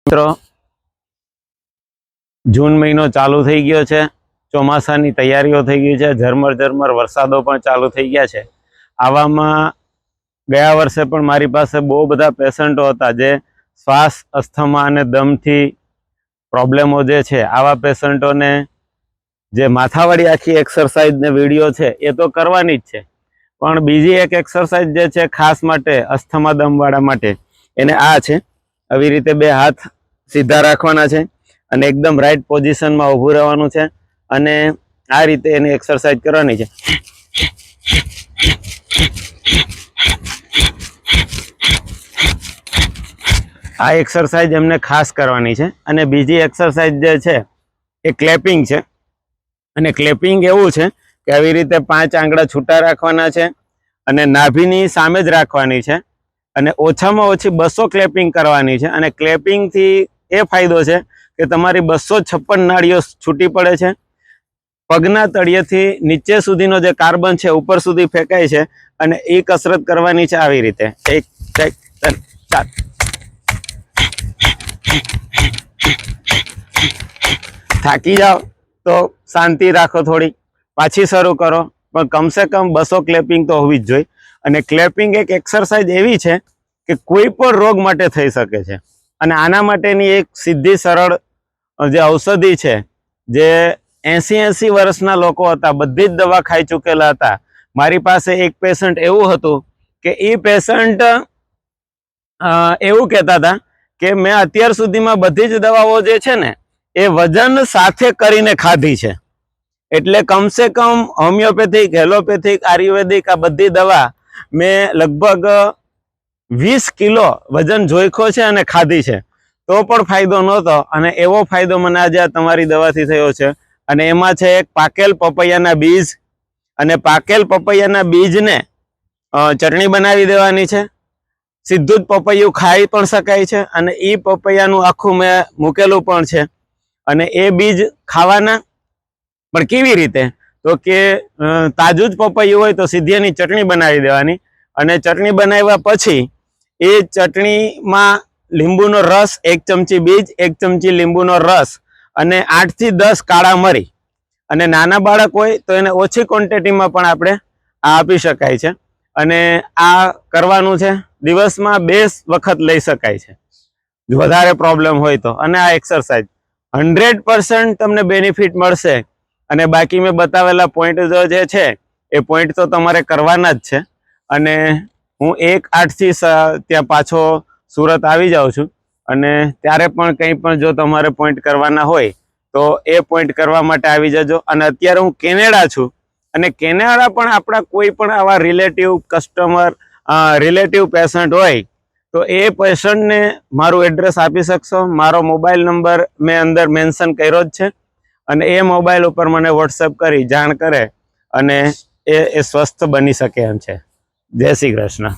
મિત્રો જૂન મહિનો ચાલુ થઈ ગયો છે, ચોમાસાની તૈયારીઓ થઈ ગઈ છે, ઝરમર ઝરમર વરસાદો પણ ચાલુ થઈ ગયા છે। આવામાં ગયા વર્ષે પણ મારી પાસે બહુ બધા પેશન્ટો હતા જે શ્વાસ અસ્થમા અને દમથી પ્રોબ્લેમો જે છે, આવા પેશન્ટોને જે માથાવાળી આખી એક્સરસાઇઝ ને વિડીયો છે એ તો કરવાની જ છે, પણ બીજી એક એક્સરસાઇઝ જે છે ખાસ માટે અસ્થમા દમવાળા માટે એને આ છે। આવી રીતે બે હાથ સીધા રાખવાના છે અને એકદમ રાઈટ પોઝિશનમાં ઊભું રહેવાનું છે અને આ રીતે એની એક્સરસાઇઝ કરવાની છે। આ એક્સરસાઇઝ એમને ખાસ કરવાની છે। અને બીજી એક્સરસાઇઝ જે છે એ ક્લેપિંગ છે, અને ક્લેપિંગ એવું છે કે આવી રીતે 5 આંગળા છૂટા રાખવાના છે અને નાભીની સામે જ રાખવાની છે અને ઓછામાં ઓછી 200 ક્લેપિંગ કરવાની છે। અને ક્લેપિંગથી એ ફાયદો છે કે તમારી 256 નાડીઓ છૂટી પડે છે, પગના તળિયેથી નીચે સુધીનો જે કાર્બન છે ઉપર સુધી ફેંકાય છે અને એ કસરત કરવાની છે આવી રીતે 1 2 3 4। થાકી જાઓ તો શાંતિ રાખો, થોડી પાછી શરૂ કરો, પણ કમસે કમ 200 ક્લેપિંગ તો હોવી જ જોઈએ। અને ક્લેપિંગ એક એક્સરસાઇઝ એવી છે કે કોઈ પણ રોગ માટે થઈ શકે છે અને આના માટેની એક સીધી સરળ જે ઔષધિ છે, જે 80 વર્ષના લોકો હતા, બધી જ દવા ખાઈ ચૂકેલા હતા। મારી પાસે એક પેશન્ટ એવું હતું કે એ પેશન્ટ એવું કહેતા હતા કે મેં અત્યાર સુધીમાં બધી જ દવાઓ જે છે ને એ વજન સાથે કરીને ખાધી છે, એટલે કમસે કમ હોમિયોપેથિક, એલોપેથિક, આયુર્વેદિક આ બધી દવા મેં લગભગ 20 કિલો વજન જોઈખો છે અને ખાધી છે, તો પણ ફાયદો નહોતો। અને એવો ફાયદો મને આજે તમારી દવાથી થયો છે। અને એમાં છે એક પાકેલ પપૈયાના બીજ, અને પાકેલ પપૈયાના બીજને ચટણી બનાવી દેવાની છે। સીધું જ પપૈયું ખાઈ પણ શકાય છે અને એ પપૈયાનું આખું મેં મૂકેલું પણ છે। અને એ બીજ ખાવાના પણ કેવી રીતે, તો કે તાજું જ પપૈયું હોય તો સીધી એની ચટણી બનાવી દેવાની, અને ચટણી બનાવ્યા પછી એ ચટણીમાં લીંબુનો રસ, 1 ચમચી બીજ, 1 ચમચી લીંબુનો રસ અને 8 થી 10 કાળા મરી, અને નાના બાળક હોય તો એને ઓછી ક્વોન્ટિટીમાં પણ આપણે આ આપી શકાય છે। અને આ કરવાનું છે, દિવસમાં 2 વખત લઈ શકાય છે વધારે પ્રોબ્લેમ હોય તો। અને આ એક્સરસાઇઝ 100% તમને બેનિફિટ મળશે। અને બાકી મેં બતાવેલા પોઈન્ટ જે છે એ પોઈન્ટ તો તમારે કરવાના જ છે। અને હું 1-8 થી ત્યાં પાછો સુરત આવી જાઉં છું, અને ત્યારે પણ કંઈ પણ જો તમારે પોઈન્ટ કરવાના હોય તો એ પોઈન્ટ કરવા માટે આવી જજો। અને અત્યારે હું કેનેડા છું, અને કેનેડા પણ આપણા કોઈ પણ આવા રિલેટિવ કસ્ટમર, રિલેટિવ પેશન્ટ હોય તો એ પેશન્ટને મારું એડ્રેસ આપી શકશો। મારો મોબાઈલ નંબર મેં અંદર મેન્શન કર્યો જ છે, અને એ મોબાઈલ ઉપર મને વોટ્સએપ કરી જાણ કરે અને એ સ્વસ્થ બની શકે એમ છે। જય શ્રી કૃષ્ણ।